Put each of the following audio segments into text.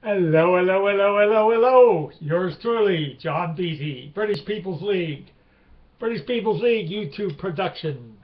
Hello, hello, hello, hello, hello. Yours truly, John Beattie, British People's League. British People's League YouTube production.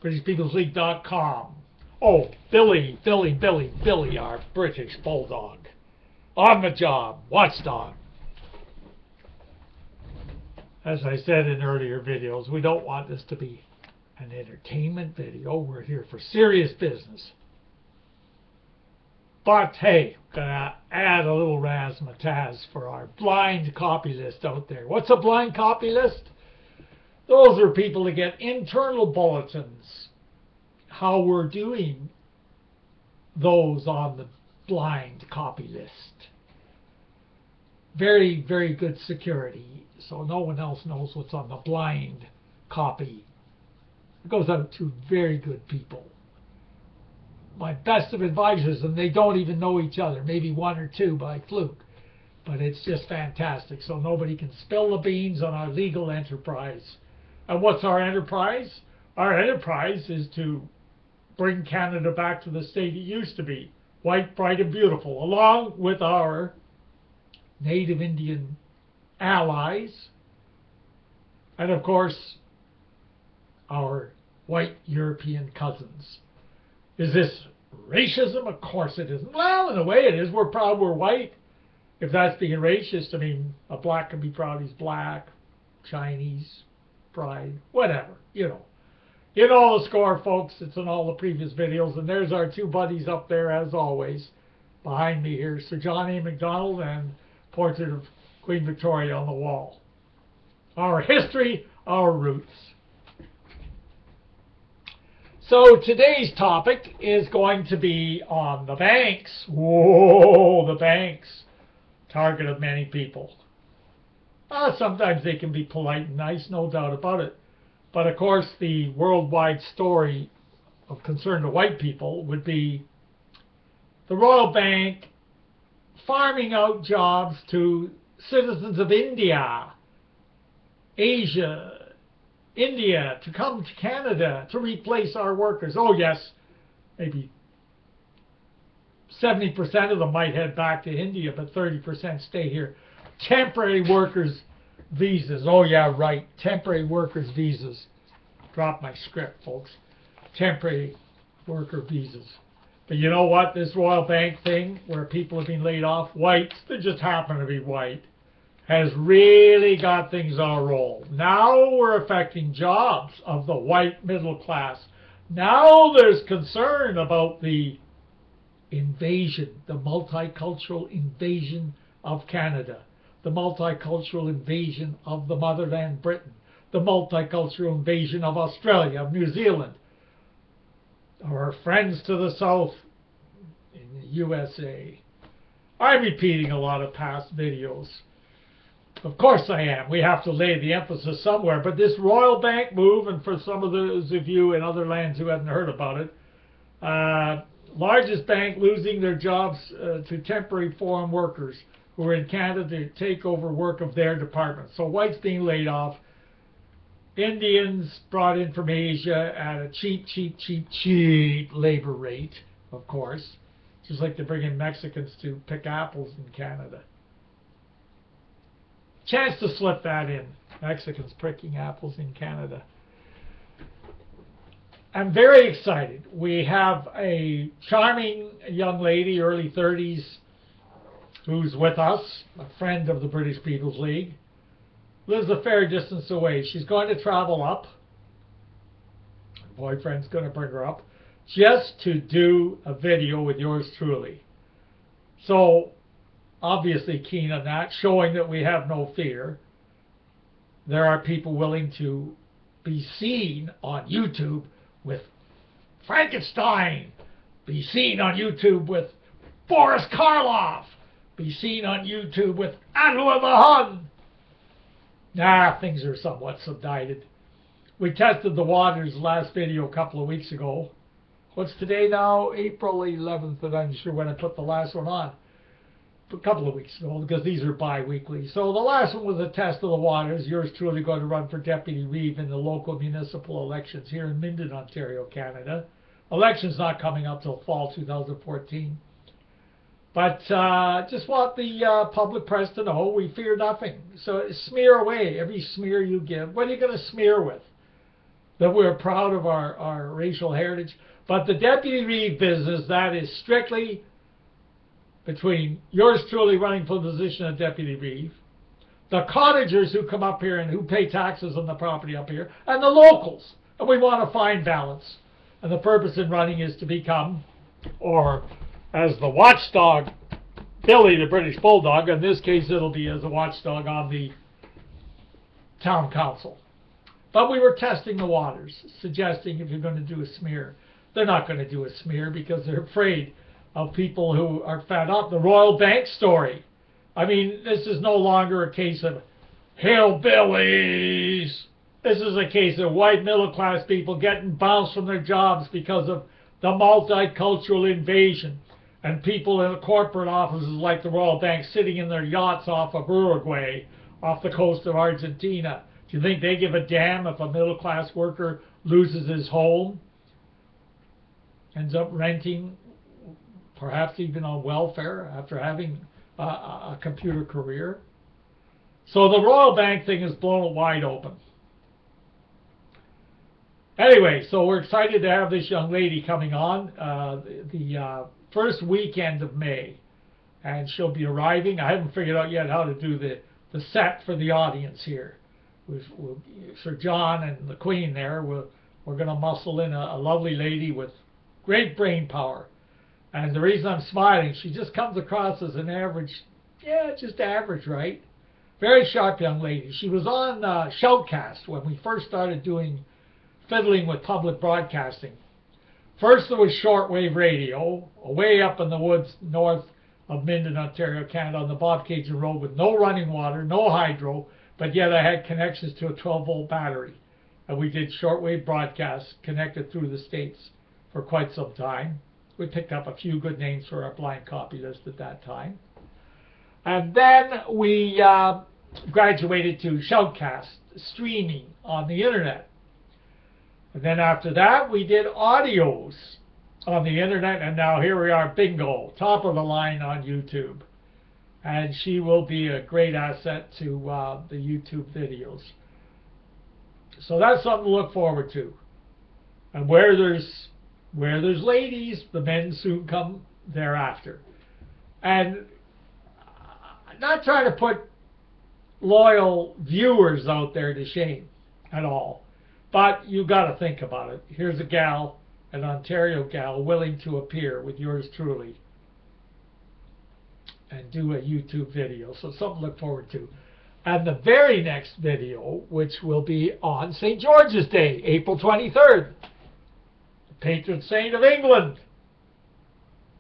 BritishPeoplesLeague.com. Oh, Billy, our British bulldog. On the job, watchdog. As I said in earlier videos, we don't want this to be an entertainment video. We're here for serious business. But hey, gonna add a little razzmatazz for our blind copy list out there. What's a blind copy list? Those are people that get internal bulletins. How we're doing those on the blind copy list. Very, very good security, so no one else knows what's on the blind copy. It goes out to very good people. My best of advisors, and they don't even know each other, maybe one or two by fluke, but it's just fantastic, so nobody can spill the beans on our legal enterprise. And what's our enterprise? Our enterprise is to bring Canada back to the state it used to be, white, bright, and beautiful, along with our Native Indian allies, and of course our white European cousins. Is this racism? Of course it isn't. Well, in a way it is. We're proud we're white. If that's being racist, I mean, a black can be proud he's black, Chinese, pride, whatever, you know. You know the score, folks. It's in all the previous videos. And there's our two buddies up there, as always. Behind me here, Sir John A. Macdonald and portrait of Queen Victoria on the wall. Our history, our roots. So today's topic is going to be on the banks. Whoa, the banks. Target of many people. Sometimes they can be polite and nice, no doubt about it. But of course the worldwide story of concern to white people would be the Royal Bank farming out jobs to citizens of India, Asia, India, to come to Canada to replace our workers. Oh yes, maybe 70% of them might head back to India, but 30% stay here. Temporary workers visas. Oh yeah, right. Temporary workers visas. Drop my script, folks. Temporary worker visas. But you know what? This Royal Bank thing, where people have been laid off, whites, they just happen to be white, has really got things on a roll. Now we're affecting jobs of the white middle class. Now there's concern about the invasion, the multicultural invasion of Canada, the multicultural invasion of the motherland Britain, the multicultural invasion of Australia, of New Zealand, our friends to the south in the USA. I'm repeating a lot of past videos. Of course I am. We have to lay the emphasis somewhere. But this Royal Bank move, and for some of those of you in other lands who haven't heard about it, largest bank losing their jobs to temporary foreign workers who are in Canada to take over work of their department. So whites being laid off, Indians brought in from Asia at a cheap labor rate, of course. Just like to bring in Mexicans to pick apples in Canada. Chance to slip that in. Mexicans picking apples in Canada. I'm very excited. We have a charming young lady, early 30s, who's with us, a friend of the British People's League. Lives a fair distance away. She's going to travel up. Her boyfriend's going to bring her up just to do a video with yours truly. So, obviously keen on that, showing that we have no fear. There are people willing to be seen on YouTube with Frankenstein, be seen on YouTube with Boris Karloff, be seen on YouTube with Attila the Hun. Things are somewhat subsided. We tested the waters last video a couple of weeks ago. What's today now? April 11th, and I'm sure when I put the last one on. A couple of weeks ago, because these are bi-weekly. So the last one was a test of the waters. Yours truly going to run for Deputy Reeve in the local municipal elections here in Minden, Ontario, Canada. Election's not coming up till fall 2014. But just want the public press to know we fear nothing. So smear away every smear you give. What are you going to smear with? That we're proud of our racial heritage. But the Deputy Reeve business, that is strictly between yours truly running for the position of Deputy Reeve, the cottagers who come up here and who pay taxes on the property up here, and the locals. And we want to find balance. And the purpose in running is to become, or as the watchdog, Billy the British Bulldog, in this case it'll be as a watchdog on the town council. But we were testing the waters, suggesting if you're going to do a smear, they're not going to do a smear because they're afraid of people who are fed up. The Royal Bank story. I mean, this is no longer a case of hillbillies. This is a case of white middle-class people getting bounced from their jobs because of the multicultural invasion, and people in the corporate offices like the Royal Bank sitting in their yachts off of Uruguay, off the coast of Argentina. Do you think they give a damn if a middle-class worker loses his home, ends up renting, perhaps even on welfare after having a computer career? So the Royal Bank thing is blown wide open. Anyway, so we're excited to have this young lady coming on the first weekend of May, and she'll be arriving. I haven't figured out yet how to do the set for the audience here. Sir John and the Queen there, we're going to muscle in a lovely lady with great brain power. And the reason I'm smiling, she just comes across as an average, just average, right? Very sharp young lady. She was on Shoutcast when we first started fiddling with public broadcasting. First there was shortwave radio, way up in the woods north of Minden, Ontario, Canada, on the Bob Cajun Road with no running water, no hydro, but yet I had connections to a 12-volt battery. And we did shortwave broadcasts connected through the States for quite some time. We picked up a few good names for our blind copy list at that time. And then we graduated to Shoutcast, streaming on the internet. And then after that, we did audios on the internet, and now here we are, bingo, top of the line on YouTube. And she will be a great asset to the YouTube videos. So that's something to look forward to. And where there's ladies, the men soon come thereafter. And not trying to put loyal viewers out there to shame at all. But you got to think about it. Here's a gal, an Ontario gal, willing to appear with yours truly and do a YouTube video. So something to look forward to. And the very next video, which will be on St. George's Day, April 23rd, the patron saint of England.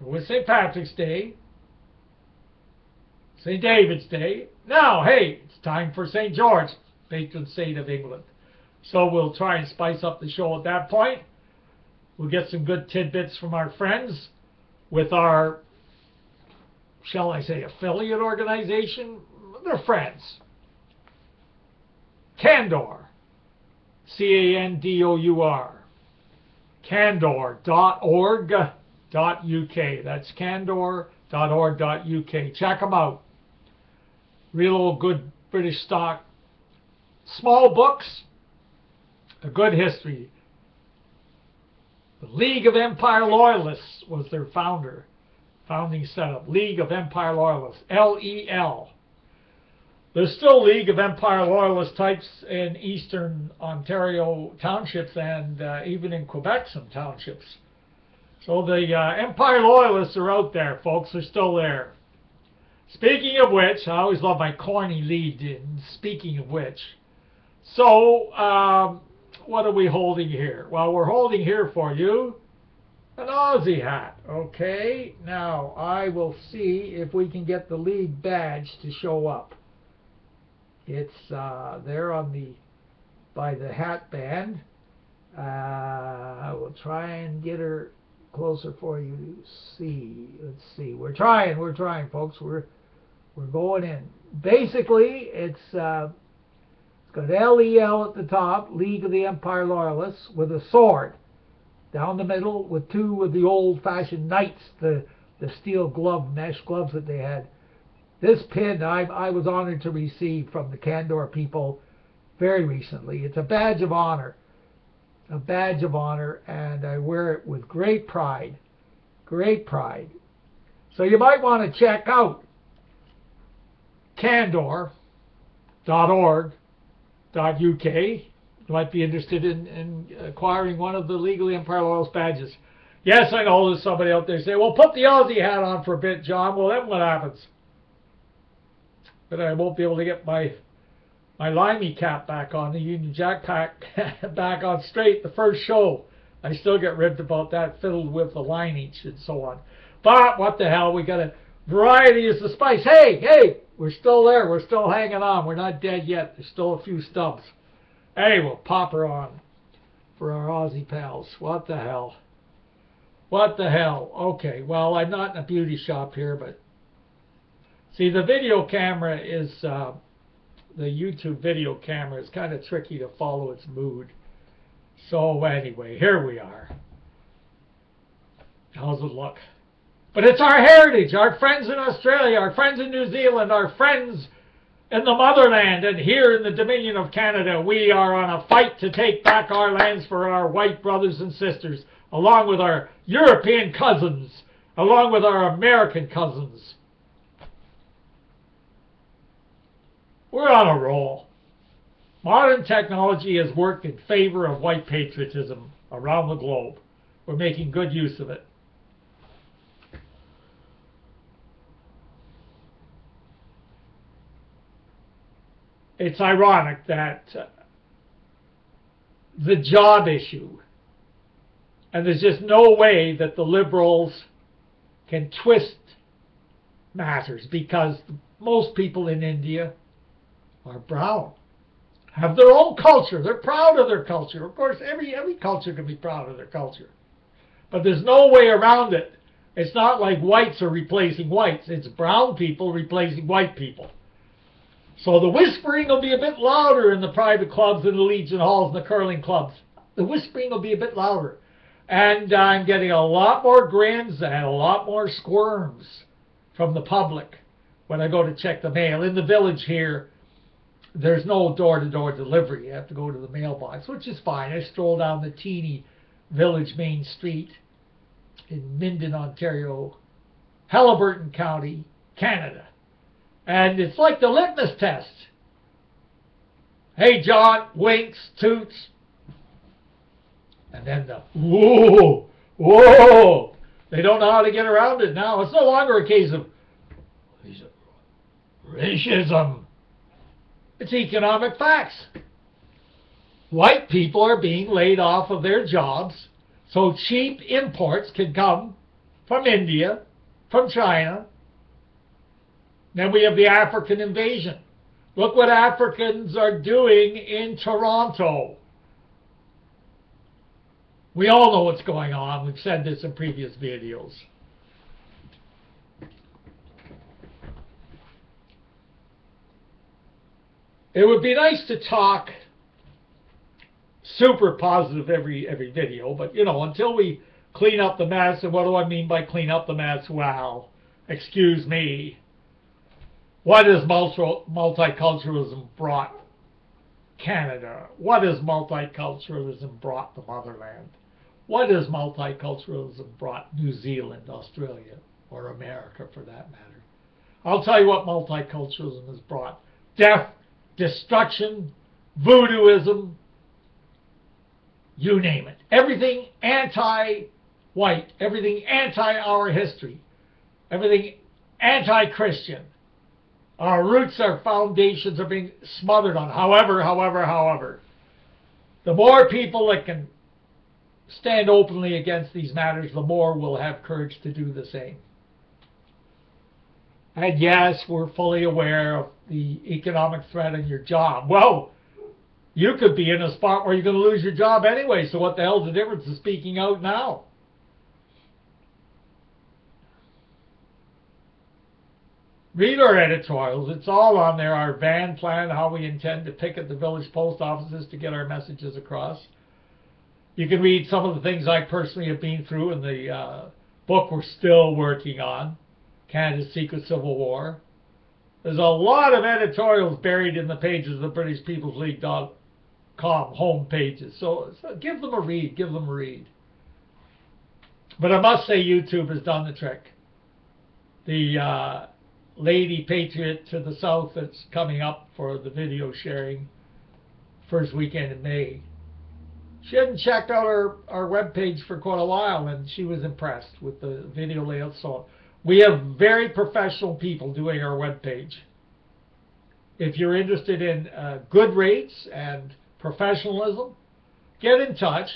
With St. Patrick's Day, St. David's Day. Now, hey, it's time for St. George, patron saint of England. So we'll try and spice up the show at that point. We'll get some good tidbits from our friends with our, shall I say, affiliate organization. They're friends. Candour. C-A-N-D-O-U-R. Candour.org.uk. That's candour.org.uk. Check them out. Real old good British stock. Small books. A good history. The League of Empire Loyalists was their founding setup. League of Empire Loyalists, LEL. There's still League of Empire Loyalist types in eastern Ontario townships and even in Quebec some townships. So the Empire Loyalists are out there, folks. They're still there. Speaking of which, I always love my corny lead in. Speaking of which. So, what are we holding here? Well, we're holding here for you an Aussie hat. Okay, now I will see if we can get the lead badge to show up. It's there on by the hat band. I will try and get her closer for you to see. Let's see. We're trying, folks. We're going in. Basically, it's got LEL at the top, League of the Empire Loyalists, with a sword down the middle with two of the old-fashioned knights, the the steel glove, mesh gloves that they had. This pin I was honored to receive from the Candor people very recently. It's a badge of honor. A badge of honor, and I wear it with great pride. Great pride. So you might want to check out candor.org.uk. You might be interested in acquiring one of the legally Empire Loyalist badges. Yes, I know there's somebody out there saying, well, put the Aussie hat on for a bit, John. Well, then what happens? But I won't be able to get my limey cap back on, the Union Jack pack back on straight the first show. I still get ribbed about that, fiddled with the lineage and so on. But what the hell, we got a variety is the spice. Hey, we're still there. We're still hanging on. We're not dead yet. There's still a few stubs. Hey, we'll pop her on for our Aussie pals. What the hell? What the hell? Okay, well, I'm not in a beauty shop here, but see, the video camera is, the YouTube video camera is kind of tricky to follow its mood. So anyway, here we are. How's it look? But it's our heritage, our friends in Australia, our friends in New Zealand, our friends in the motherland, and here in the Dominion of Canada, we are on a fight to take back our lands for our white brothers and sisters, along with our European cousins, along with our American cousins. We're on a roll. Modern technology has worked in favor of white patriotism around the globe. We're making good use of it. It's ironic that the job issue, and there's just no way that the Liberals can twist matters, because most people in India are brown, have their own culture. They're proud of their culture. Of course, every culture can be proud of their culture. But there's no way around it. It's not like whites are replacing whites. It's brown people replacing white people. So the whispering will be a bit louder in the private clubs and the Legion halls and the curling clubs. The whispering will be a bit louder. And I'm getting a lot more grins and a lot more squirms from the public when I go to check the mail. In the village here, there's no door-to-door delivery. You have to go to the mailbox, which is fine. I stroll down the teeny village main street in Minden, Ontario, Halliburton County, Canada. And it's like the litmus test. Hey, John, winks, toots. And then the, whoa, whoa. They don't know how to get around it now. It's no longer a case of racism. It's economic facts. White people are being laid off of their jobs so cheap imports can come from India, from China. Then we have the African invasion. Look what Africans are doing in Toronto. We all know what's going on. We've said this in previous videos. It would be nice to talk super positive every video, but you know, until we clean up the mess, and what do I mean by clean up the mess? Well, excuse me. What has multiculturalism brought Canada? What has multiculturalism brought the motherland? What has multiculturalism brought New Zealand, Australia, or America for that matter? I'll tell you what multiculturalism has brought. Death, destruction, voodooism, you name it. Everything anti-white, everything anti-our history, everything anti-Christian. Our roots, our foundations are being smothered on. However, the more people that can stand openly against these matters, the more will have courage to do the same. And yes, we're fully aware of the economic threat on your job. Well, you could be in a spot where you're going to lose your job anyway, so what the hell's the difference in speaking out now? Read our editorials. It's all on there. Our van plan, how we intend to picket the village post offices to get our messages across. You can read some of the things I personally have been through in the book we're still working on, Canada's Secret Civil War. There's a lot of editorials buried in the pages of BritishPeoplesLeague.com home pages. So give them a read. Give them a read. But I must say YouTube has done the trick. The Lady Patriot to the south that's coming up for the video sharing first weekend in May. She hadn't checked out our webpage for quite a while, and she was impressed with the video layout. So we have very professional people doing our webpage. If you're interested in good rates and professionalism, get in touch,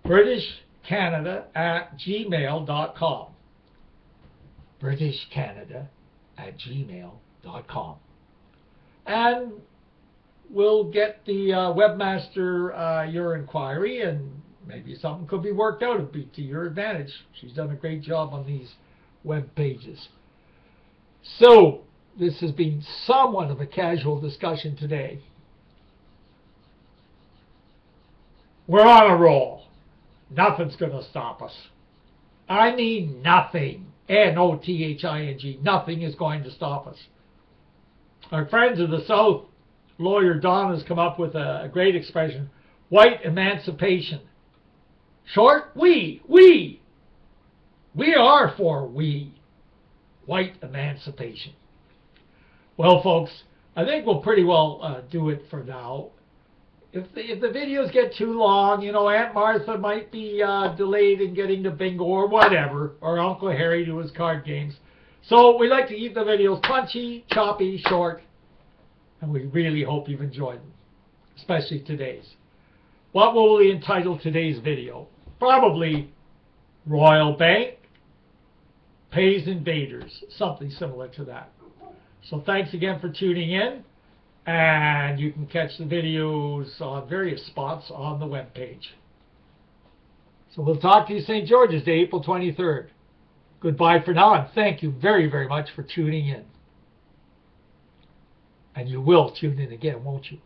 britishcanada@gmail.com. britishcanada@gmail.com. And we'll get the webmaster your inquiry, and maybe something could be worked out. It'd be to your advantage. She's done a great job on these web pages. So this has been somewhat of a casual discussion today. We're on a roll. Nothing's going to stop us. I mean nothing. N-O-T-H-I-N-G. Nothing is going to stop us. Our friends of the South, lawyer Don, has come up with a great expression, white emancipation. Short, we. We are for we. White emancipation. Well, folks, I think we'll pretty well do it for now. If the videos get too long, you know, Aunt Martha might be delayed in getting to bingo or whatever, or Uncle Harry to his card games. So we like to keep the videos punchy, choppy, short, and we really hope you've enjoyed them, especially today's. What will we entitle today's video? Probably Royal Bank Pays Invaders, something similar to that. So thanks again for tuning in. And you can catch the videos on various spots on the webpage. So we'll talk to you St. George's Day, April 23rd. Goodbye for now, and thank you very, very much for tuning in. And you will tune in again, won't you?